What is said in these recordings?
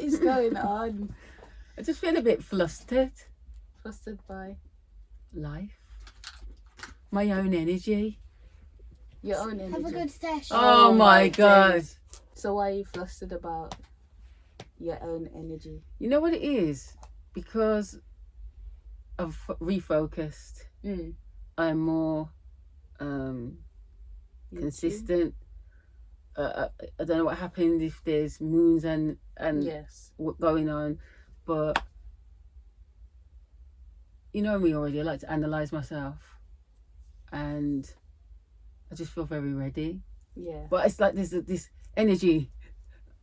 is going on? I just feel a bit flustered. Flustered by life. My own energy. Your own energy. Have a good session. Oh my God. days. So why are you flustered about your own energy? You know what it is? Because I've refocused. I'm more consistent. I don't know what happened if there's moons and yes, what going on, but you know me already. I like to analyze myself, and I just feel very ready. Yeah, but it's like there's this energy,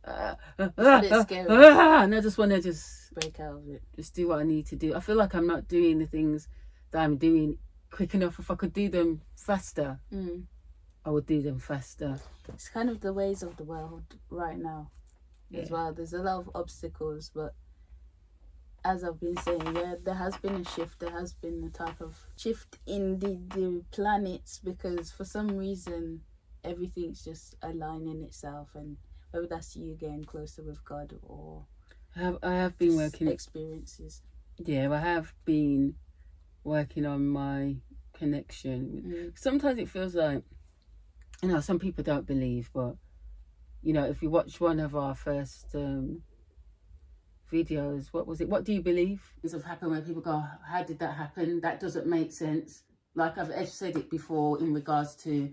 it's a bit scary. And I just want to just break out of it. Just do what I need to do. I feel like I'm not doing the things that I'm doing quick enough. If I could do them faster, I would do them faster. It's kind of the ways of the world right now as well. There's a lot of obstacles, but as I've been saying, there has been a shift. There has been a type of shift in the planets, because for some reason everything's just aligning itself, and whether that's you getting closer with God or I have been working experiences. Yeah, I have been working on my connection. Sometimes it feels like, you know, some people don't believe, but you know, if you watch one of our first videos, what was it? What do you believe? Things have happened where people go, how did that happen? That doesn't make sense. Like I've said it before in regards to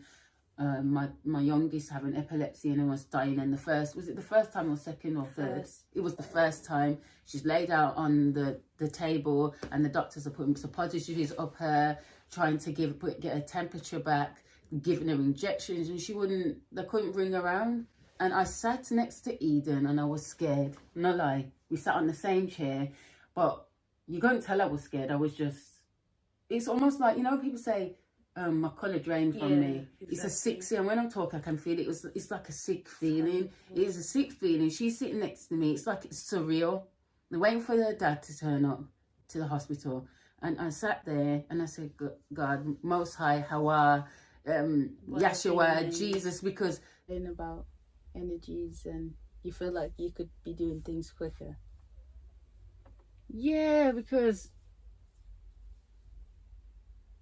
my youngest having epilepsy and almost dying, and was it the first time or second or third? It was the first time. She's laid out on the table and the doctors are putting suppositories up her, trying to get her temperature back, giving her injections, and they couldn't bring her around. And I sat next to Eden and I was scared, no lie. We sat on the same chair, but you couldn't tell I was scared. I was just, it's almost like, you know, people say, my colour drained from me. Exactly. It's a sick, and when I talk I can feel it. It's like a sick feeling. It is a sick feeling. She's sitting next to me. It's like it's surreal. They're waiting for their dad to turn up to the hospital. And I sat there and I said, God, Most High, Hawa, Yeshua, Jesus, because... about energies, and you feel like you could be doing things quicker. Yeah, because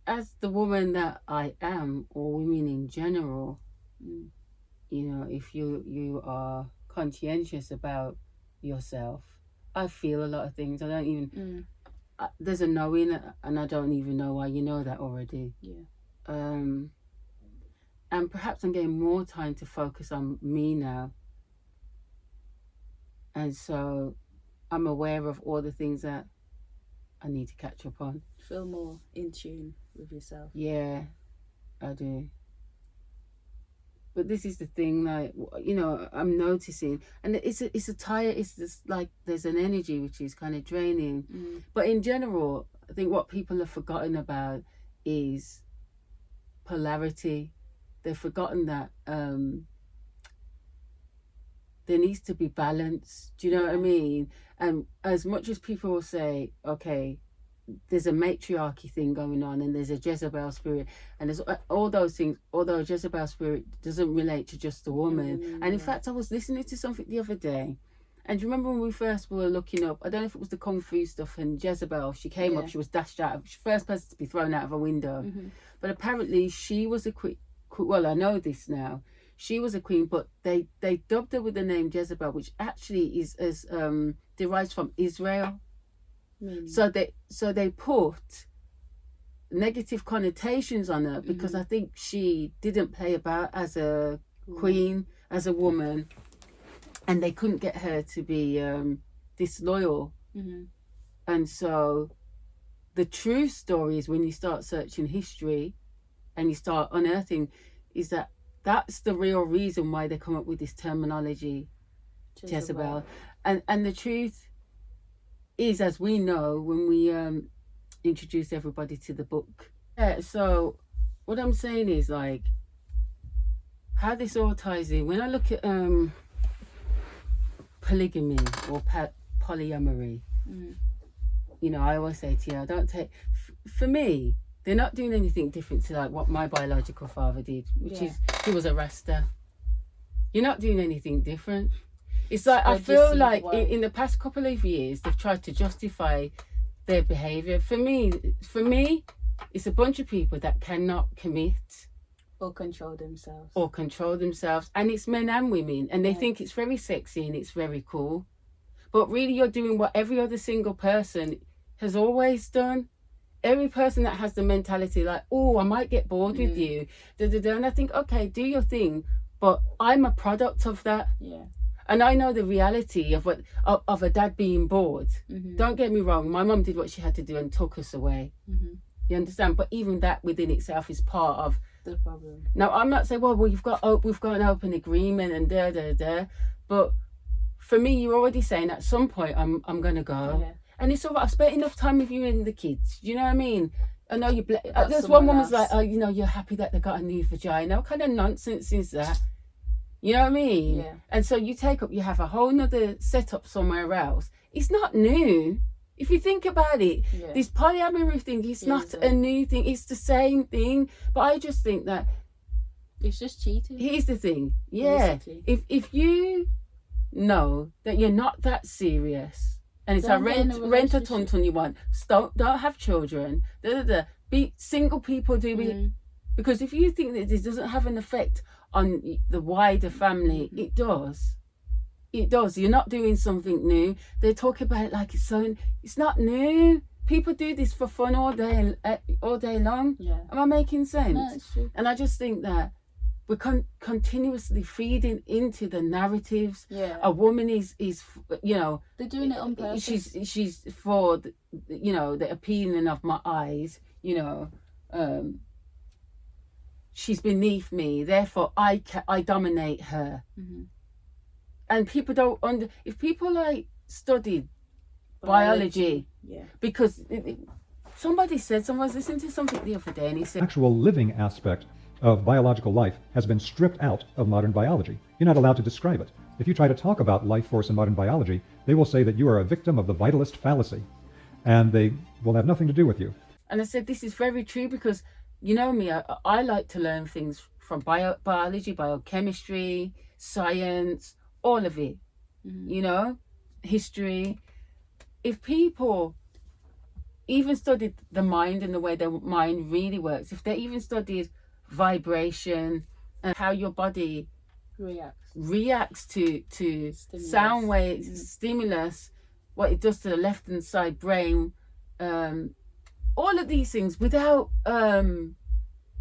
as the woman that I am, or women in general, you know, if you are conscientious about yourself, I feel a lot of things. I don't even there's a knowing, and I don't even know why you know that already. And perhaps I'm getting more time to focus on me now, and so I'm aware of all the things that I need to catch up on. Feel more in tune with yourself. Yeah, I do. But this is the thing, like, you know, I'm noticing, and it's just like there's an energy which is kind of draining. But in general, I think what people have forgotten about is polarity. They've forgotten that there needs to be balance. Do you know what I mean? And as much as people will say, okay, there's a matriarchy thing going on, and there's a Jezebel spirit, and there's all those things, although a Jezebel spirit doesn't relate to just a woman. And in fact, I was listening to something the other day, and do you remember when we first were looking up, I don't know if it was the Kung Fu stuff, and Jezebel, she came up, she was dashed out, she was the first person to be thrown out of a window. But apparently she was a queen. Well, I know this now. She was a queen, but they dubbed her with the name Jezebel, which actually is derives from Israel. So they put negative connotations on her because I think she didn't play about as a queen, as a woman, and they couldn't get her to be disloyal. And so the true story is when you start searching history and you start unearthing, is that that's the real reason why they come up with this terminology, Jezebel. And the truth is, as we know, when we introduce everybody to the book. So what I'm saying is, like, how this all ties in. When I look at polygamy or polyamory, you know, I always say to you, I don't take... For me, they're not doing anything different to like what my biological father did, which is he was a Rasta. You're not doing anything different. It's like, I spread feel seed like wide. in the past couple of years, they've tried to justify their behaviour. For me, it's a bunch of people that cannot commit or control themselves. And it's men and women, and they Yeah. think it's very sexy and it's very cool. But really, you're doing what every other single person has always done. Every person that has the mentality like, oh, I might get bored with you, and I think, okay, do your thing, but I'm a product of that. Yeah. And I know the reality of of a dad being bored. Mm-hmm. Don't get me wrong, my mum did what she had to do and took us away. Mm-hmm. You understand? But even that within itself is part of the problem. Now, I'm not saying, well, we've got an open agreement and but for me, you're already saying at some point I'm gonna go, and it's all right. I've spent enough time with you and the kids. You know what I mean? I know you. There's one woman's like, oh, you know, you're happy that they got a new vagina. What kind of nonsense is that? You know what I mean? Yeah. And so you have a whole nother setup somewhere else. It's not new. If you think about it, this polyamory thing is not a new thing. It's the same thing. But I just think that it's just cheating. Here's the thing. Yeah. Basically. If you know that you're not that serious, and it's a rent a tuntun you want, don't have children, be single people, do it. Because if you think that this doesn't have an effect on the wider family, it does. It does. You're not doing something new. They talk about it like it's not new. People do this for fun all day long. Yeah. Am I making sense? No, it's true. And I just think that we're continuously feeding into the narratives. Yeah. A woman is you know, they're doing it on purpose. She's for the, you know, the appealing of my eyes. You know, she's beneath me. Therefore, I dominate her. Mm-hmm. And people don't if people like studied biology. Yeah. Because somebody said, someone was listening to something the other day, and he said, actual living aspect of biological life has been stripped out of modern biology. You're not allowed to describe it. If you try to talk about life force in modern biology, they will say that you are a victim of the vitalist fallacy, and they will have nothing to do with you. And I said, this is very true, because you know me, I like to learn things from biology, biochemistry, science, all of it, you know, history. If people even studied the mind and the way the mind really works, if they even studied vibration and how your body reacts to stimulus. Sound waves, stimulus, what it does to the left hand side brain, all of these things without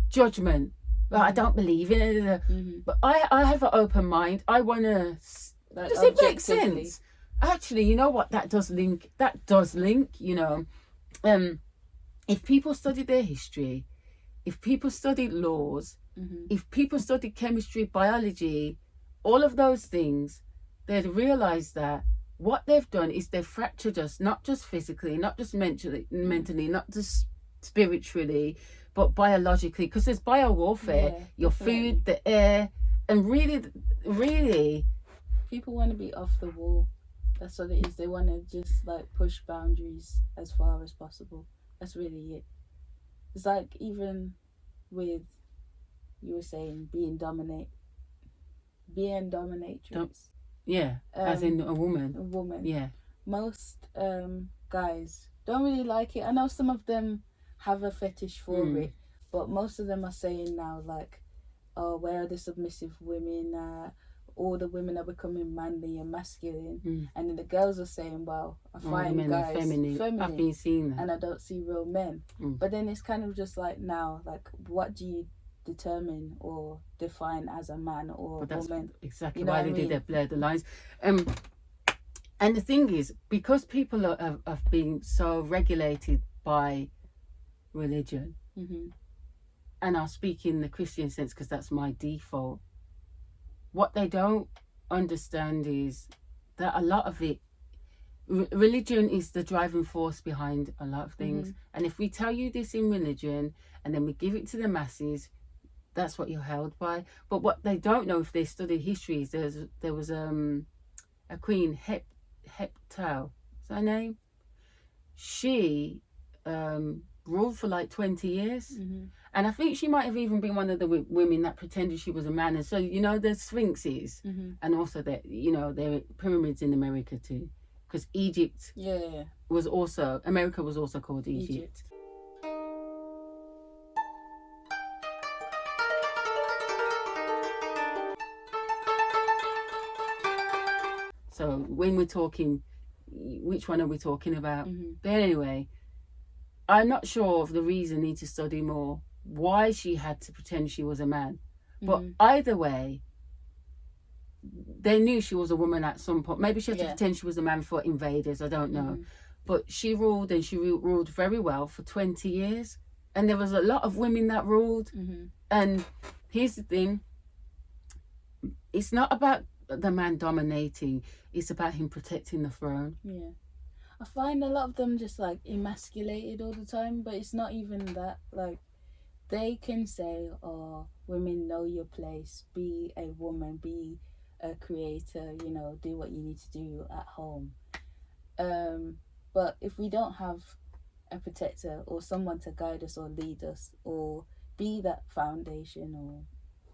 judgment. Well, I don't believe in it, but I have an open mind. I want to. Does it make sense? Actually, you know what? That does link. You know, if people studied their history, if people studied laws, if people studied chemistry, biology, all of those things, they'd realise that what they've done is they've fractured us, not just physically, not just mentally, not just spiritually, but biologically, because there's biowarfare, your food, the air, and really people want to be off the wall. That's what it is. They want to just like push boundaries as far as possible. That's really it. It's like, even with, you were saying, being dominatrix. As in a woman. Yeah. Most guys don't really like it. I know some of them have a fetish for it, but most of them are saying now, like, oh, where are the submissive women? All the women are becoming manly and masculine, and then the girls are saying, well, I find guys feminine. I've been seeing that, and I don't see real men. But then it's kind of just like, now, like, what do you determine or define as a man or a woman? Exactly, you know why they did that, blur the lines. And the thing is, because people have been so regulated by religion, and I'll speak in the Christian sense because that's my default. What they don't understand is that a lot of it, religion is the driving force behind a lot of things. And if we tell you this in religion and then we give it to the masses, that's what you're held by. But what they don't know, if they study history, is there was a queen, Heptau, is her name? She ruled for like 20 years. And I think she might have even been one of the women that pretended she was a man. And so, you know, the Sphinxes, and also that, you know, there are pyramids in America too, because Egypt was also, America was also called Egypt. So when we're talking, which one are we talking about? But anyway, I'm not sure of the reason, need to study more, why she had to pretend she was a man. But either way, they knew she was a woman at some point. Maybe she had to pretend she was a man for invaders, I don't know. But she ruled, and she ruled very well for 20 years. And there was a lot of women that ruled. And here's the thing, it's not about the man dominating, it's about him protecting the throne. I find a lot of them just like emasculated all the time, but it's not even that. Like, they can say, oh, women, know your place, be a woman, be a creator, you know, do what you need to do at home. But if we don't have a protector or someone to guide us or lead us or be that foundation or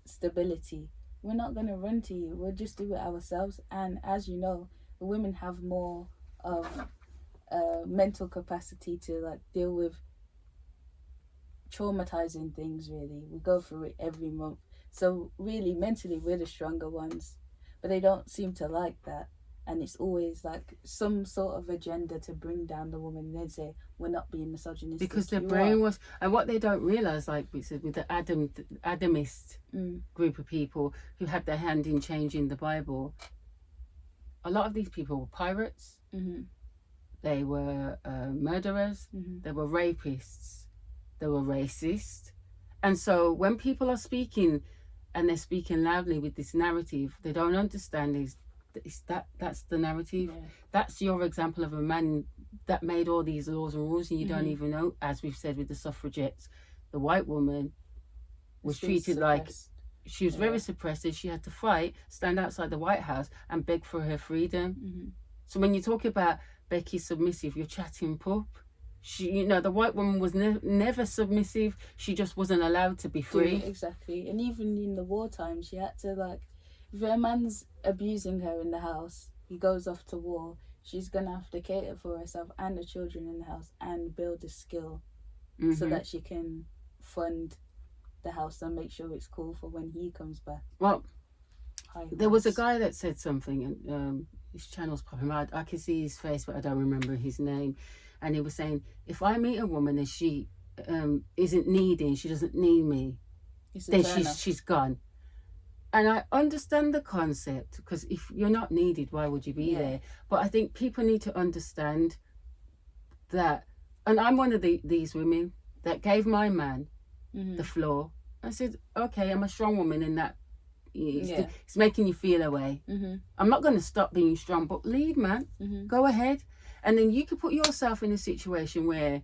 stability, we're not going to run to you. We'll just do it ourselves. And as you know, the women have more of mental capacity to like deal with traumatizing things. Really, we go through it every month. So really, mentally, we're the stronger ones. But they don't seem to like that. And it's always like some sort of agenda to bring down the woman, and then say, we're not being misogynistic. Because their brain was, and what they don't realise, like we said, with the Adamist group of people who had their hand in changing the Bible, a lot of these people were pirates, they were murderers, they were rapists, they were racist. And so when people are speaking, and they're speaking loudly with this narrative, they don't understand that's the narrative. That's your example of a man that made all these laws and rules, and you don't even know. As we've said with the suffragettes, the white woman was treated like she was very suppressed, and she had to fight, stand outside the White House and beg for her freedom. So when you talk about Becky submissive, you're chatting poop. She, you know, the white woman was never submissive. She just wasn't allowed to be free. Exactly. And even in the wartime, she had to, like, if a man's abusing her in the house, he goes off to war, she's going to have to cater for herself and the children in the house and build a skill so that she can fund the house and make sure it's cool for when he comes back. Well, there was a guy that said something, and his channel's popping out. I can see his face, but I don't remember his name. And he was saying, if I meet a woman and she isn't needing, she doesn't need me, then she's gone. And I understand the concept, because if you're not needed, why would you be there? But I think people need to understand that, and I'm one of these women that gave my man the floor. I said, okay, I'm a strong woman, and that it's making you feel away. I'm not going to stop being strong, but lead, man. Go ahead. And then you can put yourself in a situation where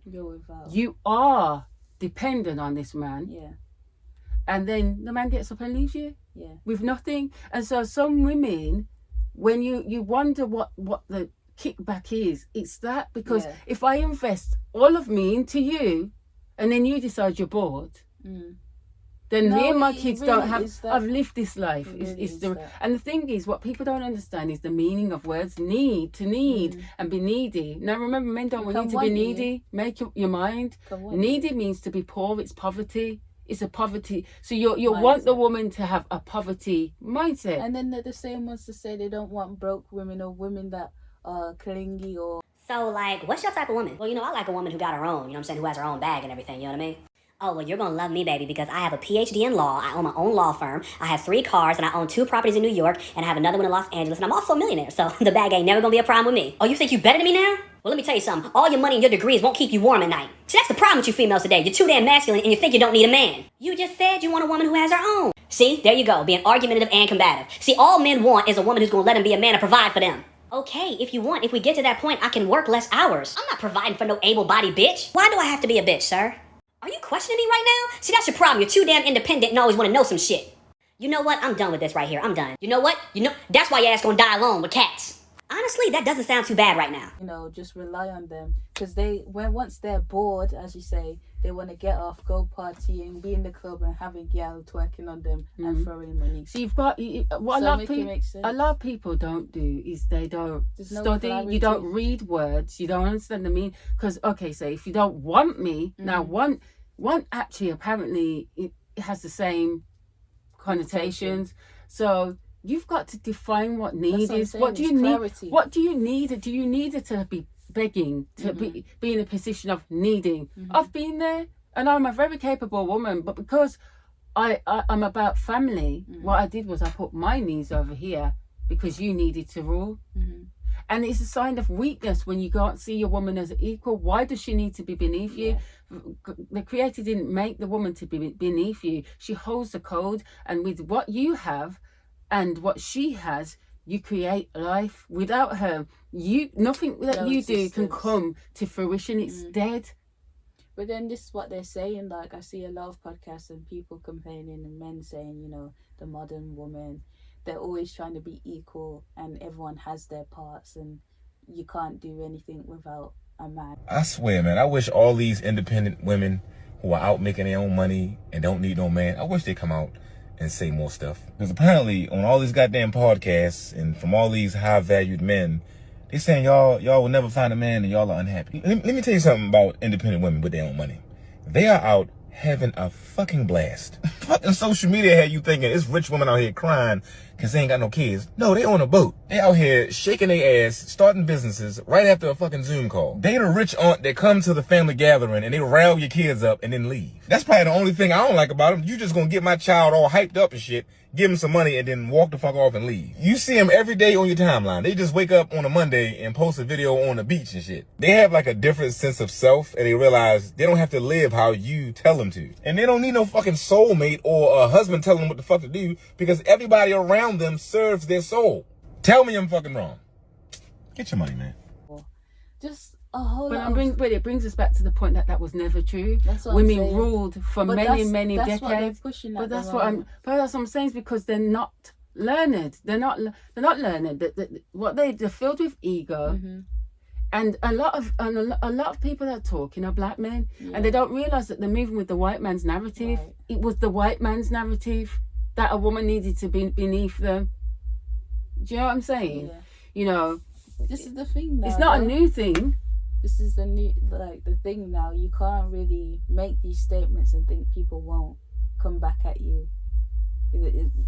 you are dependent on this man. And then the man gets up and leaves you with nothing. And so some women, when you wonder what the kickback is, it's that, because if I invest all of me into you and then you decide you're bored, then me and my kids really don't have, I've lived this life. And the thing is, what people don't understand is the meaning of words. Need, to need, and be needy. Now remember, men don't want you to be needy. Make up your mind. Needy means to be poor. It's poverty. It's a poverty. So you want the woman to have a poverty mindset. And then they're the same ones to say they don't want broke women or women that are clingy or... So, like, what's your type of woman? Well, you know, I like a woman who got her own, you know what I'm saying, who has her own bag and everything, you know what I mean? Oh, well, you're going to love me, baby, because I have a PhD in law, I own my own law firm, I have 3 cars, and I own 2 properties in New York, and I have another one in Los Angeles, and I'm also a millionaire, so the bag ain't never going to be a problem with me. Oh, you think you better than me now? Well, let me tell you something. All your money and your degrees won't keep you warm at night. See, that's the problem with you females today. You're too damn masculine, and you think you don't need a man. You just said you want a woman who has her own. See, there you go, being argumentative and combative. See, all men want is a woman who's going to let him be a man and provide for them. Okay, if we get to that point, I can work less hours. I'm not providing for no able-bodied bitch. Why do I have to be a bitch, sir? Are you questioning me right now? See, that's your problem. You're too damn independent and always want to know some shit. You know what? I'm done with this right here. I'm done. You know what? That's why your ass gonna die alone with cats. Honestly, that doesn't sound too bad right now. You know, just rely on them, because once they're bored, as you say, they want to get off, go partying, be in the club, and having gal twerking on them and throwing money. So you've got what a lot of people don't do is they don't study. You don't read words. You don't understand the meaning. Because say if you don't want me now, want actually apparently it has the same connotations. So you've got to define what need is. What do you need? What do you need? Do you need it to be begging, to be in a position of needing? I've been there, and I'm a very capable woman, but because I'm about family, what I did was I put my needs over here because you needed to rule. And it's a sign of weakness when you can't see your woman as equal. Why does she need to be beneath you? The Creator didn't make the woman to be beneath you. She holds the code, and with what you have and what she has, you create life. Without her, nothing that you do can come to fruition. It's dead. But then this is what they're saying. Like, I see a lot of podcasts and people complaining, and men saying, you know, the modern woman, they're always trying to be equal, and everyone has their parts, and you can't do anything without a man. I swear, man, I wish all these independent women who are out making their own money and don't need no man, I wish they come out and say more stuff. Because apparently on all these goddamn podcasts and from all these high valued men, they saying y'all will never find a man and y'all are unhappy. Let me tell you something about independent women with their own money. They are out having a fucking blast. Fucking social media had you thinking it's rich women out here crying because they ain't got no kids. No, they on a boat. They out here shaking their ass, starting businesses right after a fucking Zoom call. They the rich aunt that come to the family gathering and they rile your kids up and then leave. That's probably the only thing I don't like about them. You just gonna get my child all hyped up and shit, give him some money, and then walk the fuck off and leave. You see them every day on your timeline. They just wake up on a Monday and post a video on the beach and shit. They have like a different sense of self, and they realize they don't have to live how you tell them to. And they don't need no fucking soulmate or a husband telling them what the fuck to do, because everybody around them serves their soul. Tell me I'm fucking wrong. Get your money, man. Just a whole lot but it brings us back to the point that was never true. Women ruled for many decades. But that's what I'm saying, is because they're not learned. They're not learned. They're filled with ego. And a lot of people that are talking are black men, and they don't realize that they're moving with the white man's narrative. Right. It was the white man's narrative that a woman needed to be beneath them. Do you know what I'm saying? Yeah. You know, this is the thing now. It's not a new thing. This is the thing now. You can't really make these statements and think people won't come back at you.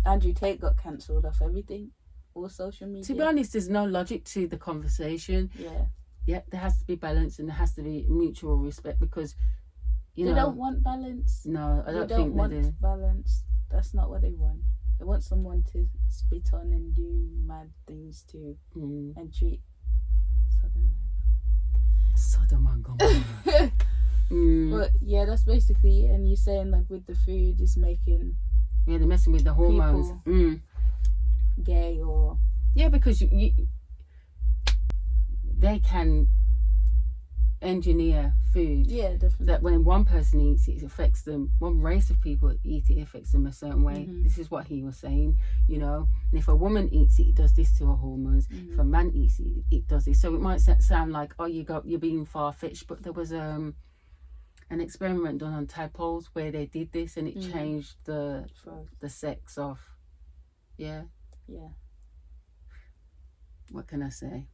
Andrew Tate got cancelled off everything, all social media. To be honest, there's no logic to the conversation. Yeah, there has to be balance, and there has to be mutual respect, because they don't want balance. No, I don't think want they do. Balance. That's not what they want. They want someone to spit on and do mad things to, and treat Sodom and Gomorrah. But yeah, that's basically it. And you're saying, like, with the food, it's making they're messing with the hormones. Gay or because they can engineer food. Yeah, definitely. That when one person eats it affects them. One race of people eat it affects them a certain way. This is what he was saying, you know. And if a woman eats it, it does this to her hormones. If a man eats it, it does this. So it might sound like, oh, you're being far-fetched, but there was an experiment done on tadpoles where they did this, and it changed the sex of what can I say?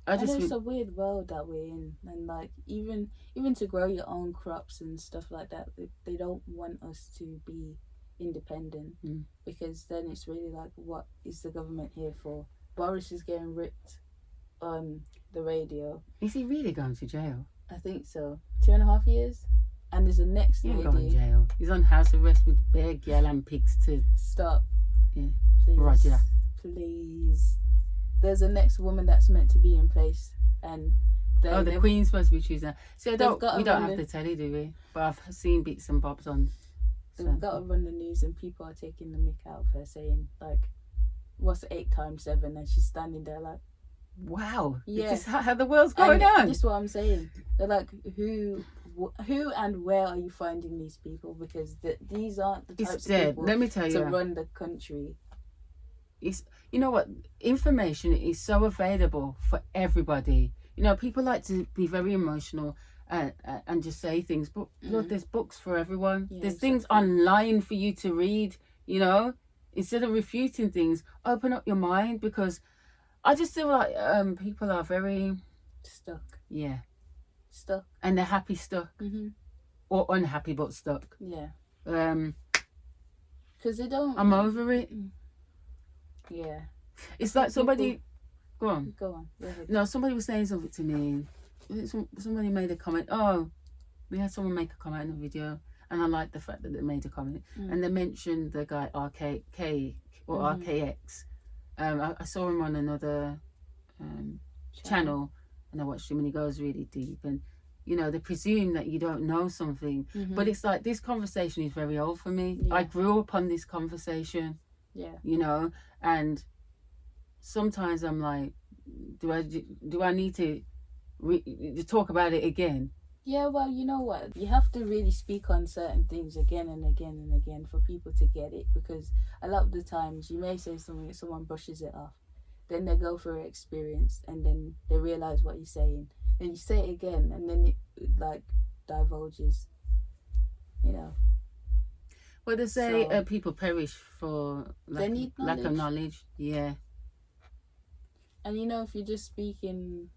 It's a weird world that we're in, and like even to grow your own crops and stuff like that, they don't want us to be independent, because then it's really like, what is the government here for? Boris is getting ripped on the radio. Is he really going to jail? I think so. 2.5 years. And there's a next lady. He's going to jail. He's on house arrest with bear, girl and pigs to... Stop. Yeah. Please. Roger. Please. There's a next woman that's meant to be in place. And the Queen's supposed to be choosing. So we don't have the telly, do we? But I've seen bits and bobs on... They've got to run the news, and people are taking the mick out of her, saying, like, what's 8 times 7? And she's standing there like... Wow. Yeah. This is how the world's going on. That's what I'm saying. They're like, who and where are you finding these people? Because these aren't the types of people Let me tell you. to run the country. it's, you know what, information is so available for everybody. You know, people like to be very emotional and just say things, but look, there's books for everyone. Yeah, There's things online for you to read, you know. Instead of refuting things, open up your mind, because I just feel like people are very stuck. And they're happy stuck, or unhappy but stuck. Yeah. Because they don't. I'm over it. Yeah. It's like somebody. Go on. Go on. Go ahead. No, somebody was saying something to me. Somebody made a comment. Oh, we had someone make a comment in a video, and I liked the fact that they made a comment, and they mentioned the guy RK or RKX. I saw him on another channel, and I watched him, and he goes really deep, and you know, they presume that you don't know something, but it's like, this conversation is very old for me. I grew up on this conversation, you know, and sometimes I'm like, do I need to talk about it again? Yeah, well, you know what? You have to really speak on certain things again and again and again for people to get it, because a lot of the times you may say something, someone brushes it off, then they go through an experience and then they realise what you're saying, and you say it again, and then it like divulges, you know. Well, they say people perish for lack of knowledge. Yeah. And you know, if you're just speaking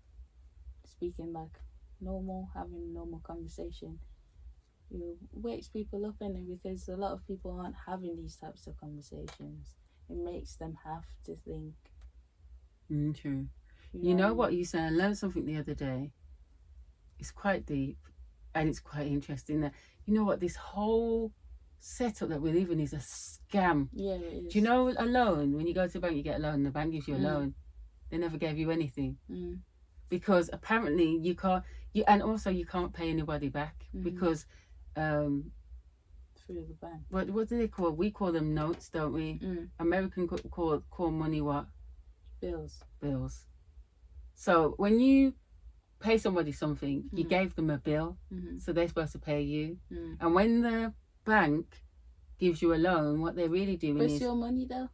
like normal, having a normal conversation, you wakes people up in it, because a lot of people aren't having these types of conversations. It makes them have to think. True. You know what you said? I learned something the other day. It's quite deep, and it's quite interesting. That, you know what, this whole setup that we live in is a scam. Yeah, it is. Do you know a loan? When you go to the bank, you get a loan. The bank gives you a loan. They never gave you anything, because apparently you can't. And also you can't pay anybody back because through the bank. What do they call? We call them notes, don't we? American call money what? Bills. So when you pay somebody something, you gave them a bill, so they're supposed to pay you. And when the bank gives you a loan, what they're really doing is... It's your money though.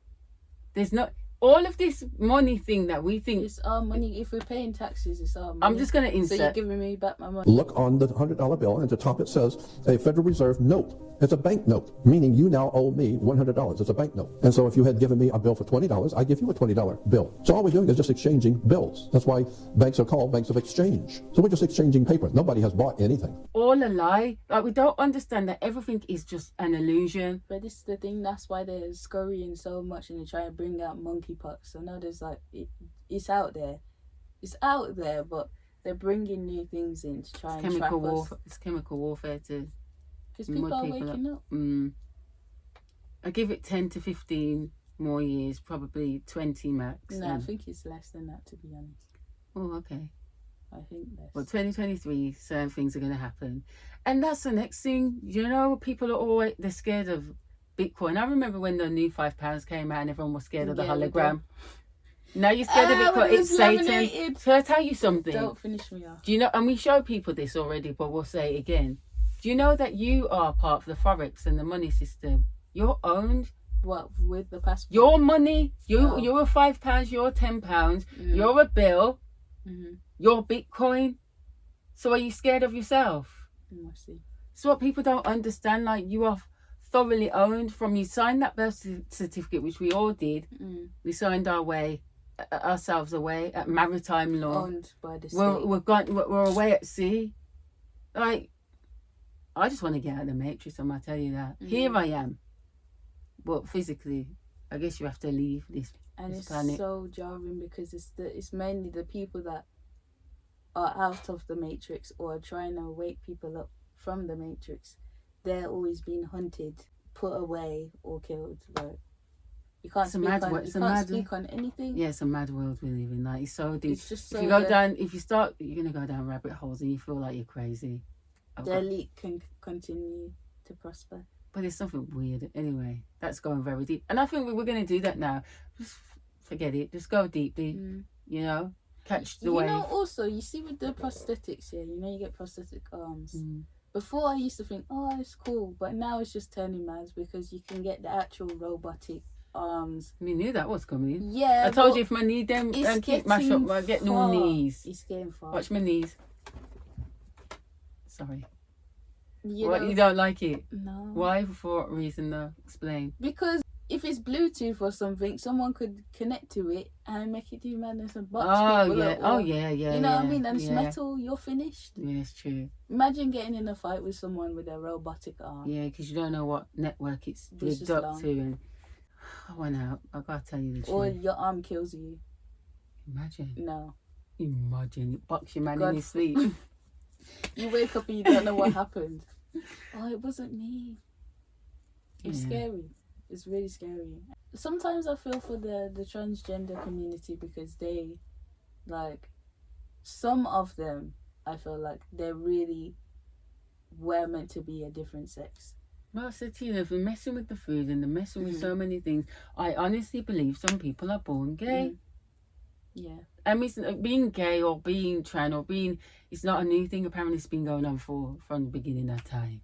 There's not... All of this money thing that we think... It's our money. If we're paying taxes, it's our money. I'm just going to insert... So you're giving me back my money. Look on the $100 bill, and at the top it says, a Federal Reserve note. It's a bank note, meaning you now owe me $100. It's a bank note. And so if you had given me a bill for $20, I give you a $20 bill. So all we're doing is just exchanging bills. That's why banks are called banks of exchange. So we're just exchanging paper. Nobody has bought anything. All a lie. Like, we don't understand that everything is just an illusion. But this is the thing, that's why they're scurrying so much and they try to bring out monkeypox. So now there's like, it's out there. It's out there, but they're bringing new things in to try and trap us. It's chemical warfare to... Because people are waking up. I give it 10 to 15 more years, probably 20 max. No, I think it's less than that, to be honest. Oh, okay. I think less. Well, 2023, certain things are going to happen. And that's the next thing. You know, people are always... They're scared of Bitcoin. I remember when the new £5 came out and everyone was scared of the hologram. Now you're scared of Bitcoin. It's Satan. So I tell you something. Don't finish me off. Do you know... And we show people this already, but we'll say it again. Do you know that you are part of the forex and the money system? You're owned. What, with the passport? Your money, you're a £5, you're £10, you're a bill, you're Bitcoin. So are you scared of yourself? I see. So what people don't understand, like, you are thoroughly owned from you signed that birth certificate, which we all did. We signed ourselves away at maritime law. Owned by the state. We're away at sea. Like, I just want to get out of the matrix, I'm going to tell you that. Here I am. But physically, I guess you have to leave this planet. It's so jarring because it's mainly the people that are out of the matrix or are trying to wake people up from the matrix. They're always being hunted, put away or killed. Like, you can't speak on anything. Yeah, it's a mad world we live in. Like, it's so deep. It's just so if you start, you're going to go down rabbit holes and you feel like you're crazy. The elite can continue to prosper. But there's something weird. Anyway, that's going very deep. And I think we're going to do that now. Just forget it. Just go deeply, you know, catch the wave. You know, also, you see with the prosthetics here, you know, you get prosthetic arms. Before I used to think, oh, it's cool. But now it's just turning mad because you can get the actual robotic arms. We knew that was coming. Yeah, I told you if my knee them it's keep mash up, I get no far. knees. It's getting far. Watch my knees. Sorry. You What, know, you don't like it? no. Why? For what reason though? Explain. Because if it's Bluetooth or something, someone could connect to it and make it do madness and box Oh people yeah. up, Oh or- yeah. You know what I mean? And it's yeah. metal, you're finished. Yeah, it's true. Imagine getting in a fight with someone with a robotic arm. Yeah, because you don't know what network it's This is rigged up long. to. And I went out. I gotta tell you the Or truth. your arm kills you. Imagine. No. Imagine you box your man God in his sleep. You wake up and you don't know what happened. Oh, it wasn't me. It's Yeah. scary. It's really scary. Sometimes I feel for the transgender community because they, like, some of them, I feel like they're really were meant to be a different sex. Well, I said to you, they're messing with the food and they're messing with Mhm. so many things. I honestly believe some people are born gay. Mm. Yeah. I mean, being gay or being trans or being, it's not a new thing. Apparently, it's been going on from the beginning of time.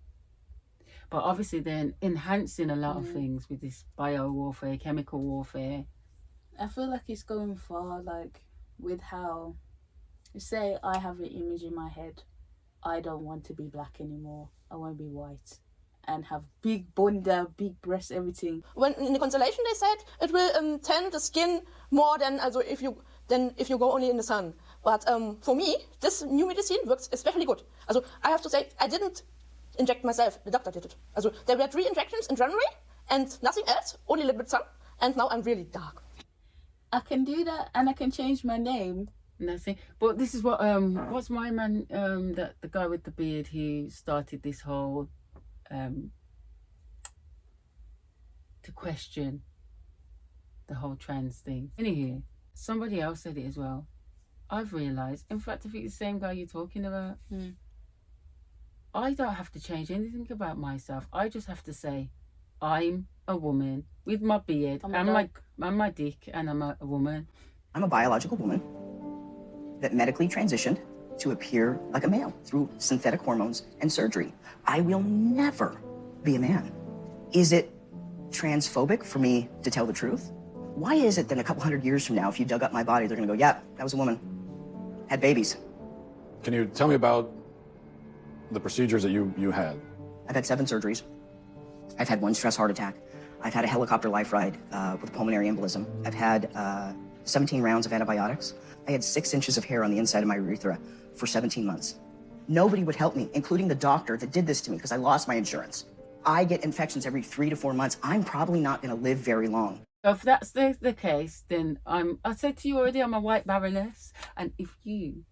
But obviously, they're enhancing a lot of things with this bio warfare, chemical warfare. I feel like it's going far, like, with how, say I have an image in my head, I don't want to be black anymore, I want to be white, and have big bunda, big breasts, everything. When in the constellation they said it will tan the skin more than if you go only in the sun. But for me, this new medicine works especially good. I have to say I didn't inject myself. The doctor did it. There were 3 injections in January and nothing else, only a little bit sun. And now I'm really dark. I can do that, and I can change my name. And that's it. But this is what what's my man that the guy with the beard who started this whole to question the whole trans thing. Anywho, somebody else said it as well. I've realised, in fact, I think it's the same guy you're talking about. I don't have to change anything about myself. I just have to say, I'm a woman with my beard and my dick, and I'm a woman. I'm a biological woman that medically transitioned to appear like a male through synthetic hormones and surgery. I will never be a man. Is it transphobic for me to tell the truth? Why is it that a couple hundred years from now, if you dug up my body, they're gonna go, yeah, that was a woman, had babies. Can you tell me about the procedures that you had? I've had 7 surgeries. I've had 1 stress heart attack. I've had a helicopter life ride with pulmonary embolism. I've had 17 rounds of antibiotics. I had 6 inches of hair on the inside of my urethra for 17 months. Nobody would help me, including the doctor that did this to me because I lost my insurance. I get infections every 3 to 4 months. I'm probably not going to live very long. So if that's the case, then I said to you already, I'm a white baroness, and if you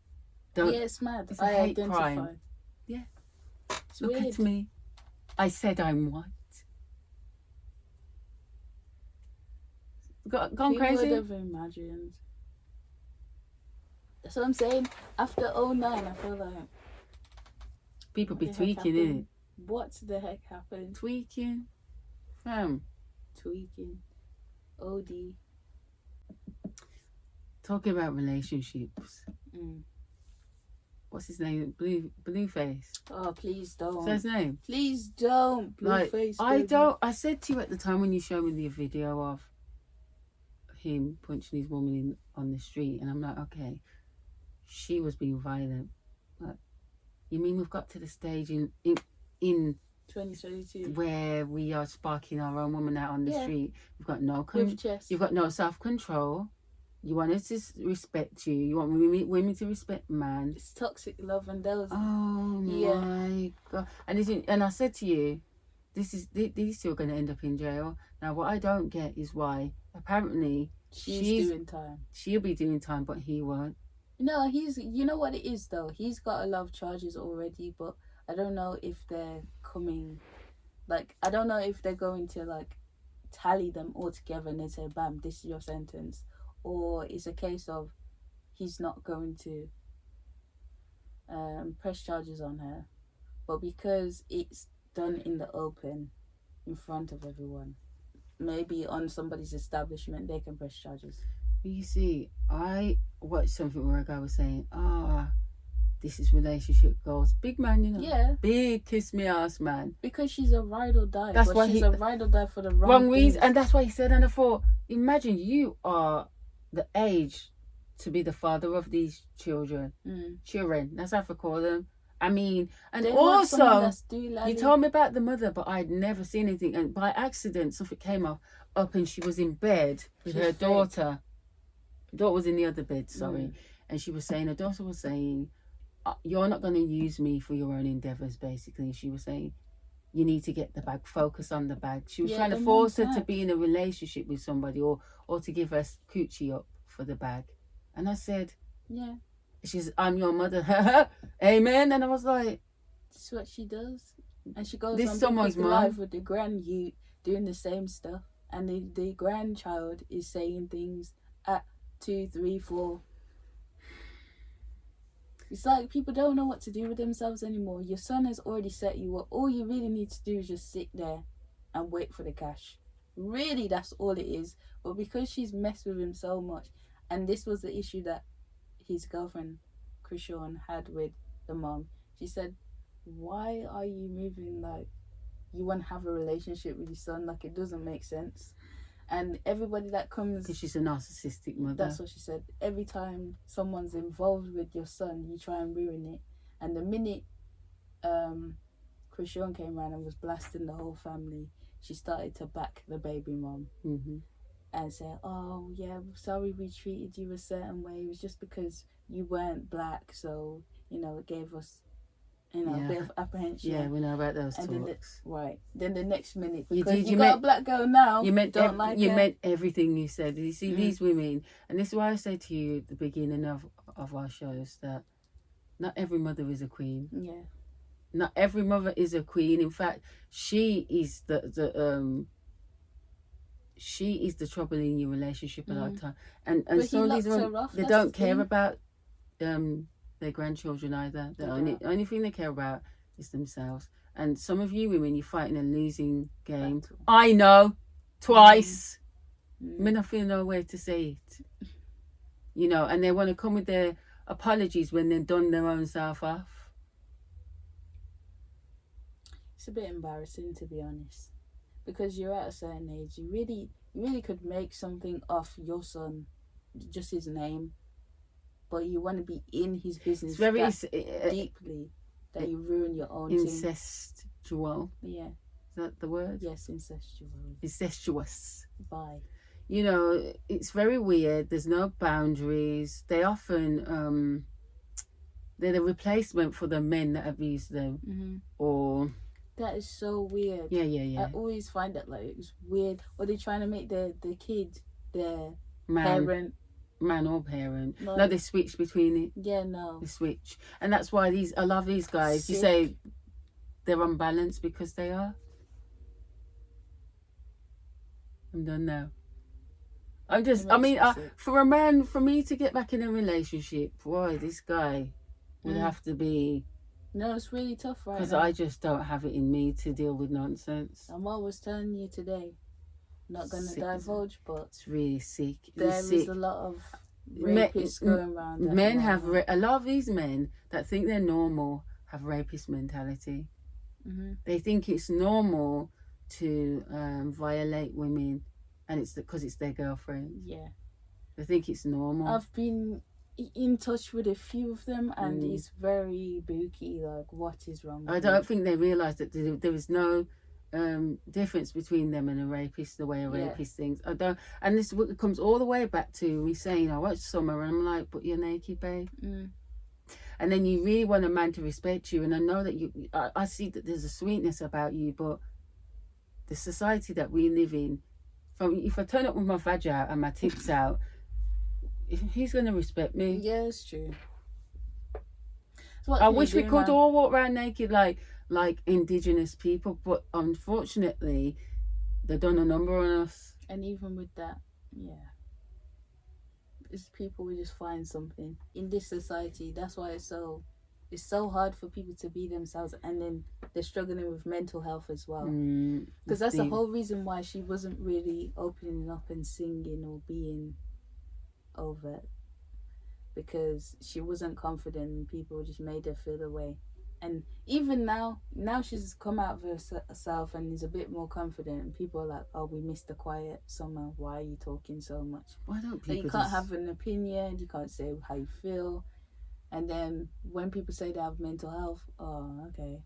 don't, Yeah, it's mad. it's a I hate identify. crime. Yeah. It's Look weird. at me. I said I'm white. Gone Who crazy? would have imagined? That's what I'm saying. After 09, I feel like People be what the heck tweaking, happened? innit? What the heck happened? Tweaking. Fam. Tweaking. OD. Talking about relationships. Mm. What's his name? Blueface. Oh, please don't. What's his name? Please don't. Like, Blueface. I baby. don't. I said to you at the time when you showed me the video of him punching his woman in on the street, and I'm like, okay, she was being violent. But you mean we've got to the stage in 2022. where we are sparking our own woman out on the Yeah. street? You've got no With chest. you've got no self-control. You want us to respect you. You want women to respect man. It's toxic love, and those. Oh Yeah. my god! And I said to you, these two are going to end up in jail. Now, what I don't get is why. Apparently, She's doing time. She'll be doing time, but he won't. No, you know what it is though? He's got a lot of charges already, but I don't know if they're coming, like, I don't know if they're going to, like, tally them all together and they say, bam, this is your sentence. Or it's a case of he's not going to press charges on her. But because it's done in the open, in front of everyone, maybe on somebody's establishment, they can press charges. You see, I watched something where a guy was saying, this is relationship goals. Big man, you know. Yeah. Big kiss me ass man. Because she's a ride or die. That's but why she's he- a ride or die for the wrong reason. things. And that's why he said, and I thought, imagine you are the age to be the father of these children. Children, that's how I call them. I mean, and They want someone also, that's you told me about the mother, but I'd never seen anything. And by accident, something came up and she was in bed with She's her fake. daughter. The daughter was in the other bed, sorry. And she was saying, her daughter was saying, you're not going to use me for your own endeavours, basically. She was saying, you need to get the bag, focus on the bag. She was trying to force her to be in a relationship with somebody or to give her coochie up for the bag. And I said, yeah, I'm your mother. Amen. And I was like, this is what she does. And she goes This on someone's Big mum. Live with the grand youth doing the same stuff. And the grandchild is saying things at 2, 3, 4. It's like people don't know what to do with themselves anymore. Your son has already set you up. All you really need to do is just sit there and wait for the cash. Really, that's all it is. But because she's messed with him so much, and this was the issue that his girlfriend, Krishan, had with the mom. She said, why are you moving like you want to have a relationship with your son? Like, it doesn't make sense. And everybody that comes... Because she's a narcissistic mother. That's what she said. Every time someone's involved with your son, you try and ruin it. And the minute Krishan came around and was blasting the whole family, she started to back the baby mom. And say, oh, yeah, sorry we treated you a certain way. It was just because you weren't black. So, it gave us... a bit of apprehension. Yeah, we know about those and talks. Then the next minute, You because did, you got a black girl now, you meant don't like you her. meant everything you said. You see, these women, and this is why I say to you at the beginning of our shows that not every mother is a queen. Yeah. Not every mother is a queen. In fact, she is the trouble in your relationship a lot of time. And But some of he these locked women, her off, they that's don't the care thing. about their grandchildren either. The They only thing they care about is themselves. And some of you women, you're fighting a losing game. Battle. I know, twice. Me not feel no way to say it. And they want to come with their apologies when they've done their own self off. It's a bit embarrassing, to be honest, because you're at a certain age. You really could make something off your son, just his name, but you want to be in his business It's very deeply that you ruin your own thing. incestual. Yeah. Is that the word? Yes, incestual. Incestuous. Bye. It's very weird. There's no boundaries. They often they're the replacement for the men that abuse them, or that is so weird. Yeah. I always find that it's weird. Or they're trying to make the kid their Man. parent. Man or parent. No. No, they switch between it. Yeah, no. They switch, and that's why I love these guys. You Sick. say they're unbalanced because they are. I'm done now. For a man, for me to get back in a relationship, boy, this guy would have to be. No, it's really tough right Because now. I just don't have it in me to deal with nonsense. I'm always telling you today. Not going to Sick, divulge, but It's really sick. there It's is sick. a lot of Me- rapists going around. Men have a lot of these men that think they're normal have rapist mentality. They think it's normal to violate women, and it's because it's their girlfriend. Yeah. They think it's normal. I've been in touch with a few of them, and it's very booky. Like, what is wrong with I don't think they realise that there is no difference between them and a rapist, the way a rapist thinks. I don't, and this comes all the way back to me saying, I watched Summer, and I'm like, but you're naked, babe. And then you really want a man to respect you, and I know that I see that there's a sweetness about you, but the society that we live in, if I turn up with my vag out and my tips out, he's going to respect me. Yeah, it's true. I wish we could all walk around naked like indigenous people, but unfortunately they've done a number on us. And even with that, it's people will just find something in this society. That's why it's so hard for people to be themselves, and then they're struggling with mental health as well. Because that's the whole reason why she wasn't really opening up and singing or being overt. because she wasn't confident and people just made her feel away. And even now she's come out of herself and is a bit more confident, and people are like, oh, we missed the quiet summer, why are you talking so much? Why don't people like, you can't have an opinion, you can't say how you feel. And then when people say they have mental health, oh, okay.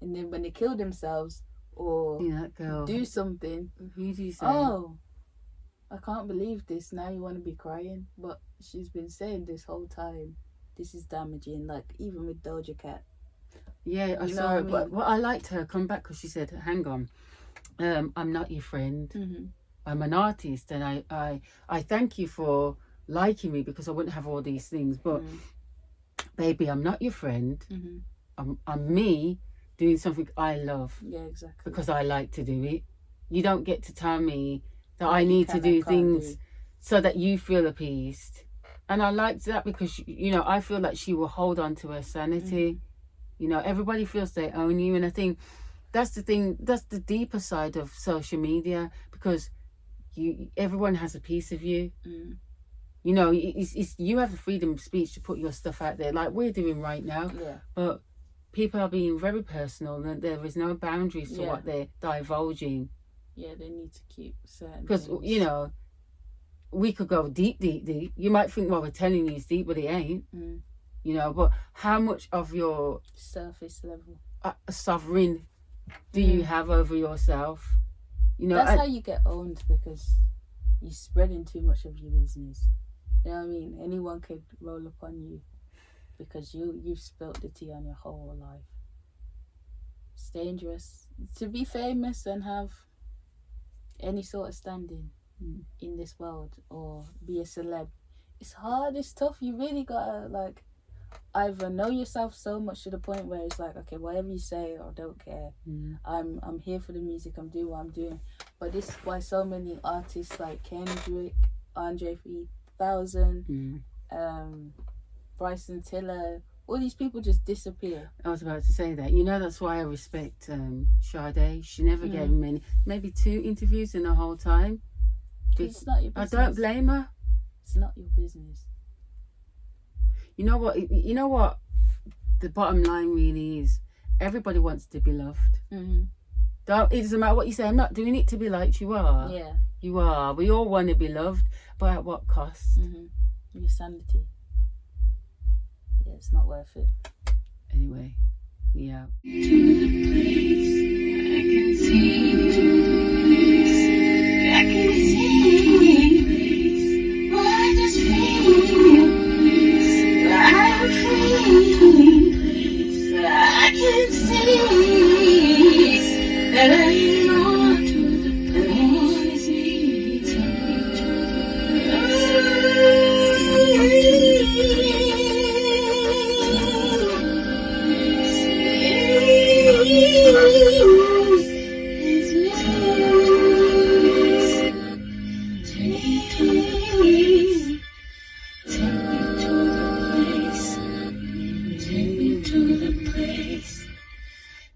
And then when they kill themselves or do something, who do you say? Oh, I can't believe this, now you want to be crying. But she's been saying this whole time, this is damaging, like even with Doja Cat. Yeah, I saw it. But I liked her come back because she said, hang on, I'm not your friend. Mm-hmm. I'm an artist, and I thank you for liking me because I wouldn't have all these things. But baby, I'm not your friend. Mm-hmm. I'm me doing something I love. Yeah, exactly. Because I like to do it. You don't get to tell me that I need to do things so that you feel appeased. And I liked that because, you know, I feel like she will hold on to her sanity. You know, everybody feels they own you. And I think that's the thing, that's the deeper side of social media, because everyone has a piece of you. You know, it's you have the freedom of speech to put your stuff out there like we're doing right now. Yeah. But people are being very personal, and there is no boundaries to what they're divulging. Yeah, they need to keep certain because things. You know, we could go deep. You might think what we're telling you is deep, but it ain't. You know, but how much of your surface level sovereign do you have over yourself? You know, that's how you get owned, because you're spreading too much of your business. You know what I mean? Anyone could roll up on you because you've spilt the tea on your whole life. It's dangerous to be famous and have any sort of standing in this world, or be a celeb. It's hard, it's tough. You really gotta like either know yourself so much to the point where it's like, okay, whatever you say, I don't care. I'm here for the music, I'm doing what I'm doing. But this is why so many artists like Kendrick, Andre 3000, Bryson Tiller, all these people just disappear. I was about to say that. You know, that's why I respect Sade. She never gave maybe 2 interviews in the whole time. It's not your business. I don't blame her. It's not your business. You know what? The bottom line really is, everybody wants to be loved. It doesn't matter what you say. I'm not doing it to be liked. You are. Yeah. You are. We all want to be loved, but at what cost? Your sanity. Yeah, it's not worth it. Anyway, we out.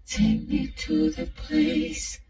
Take me to the place.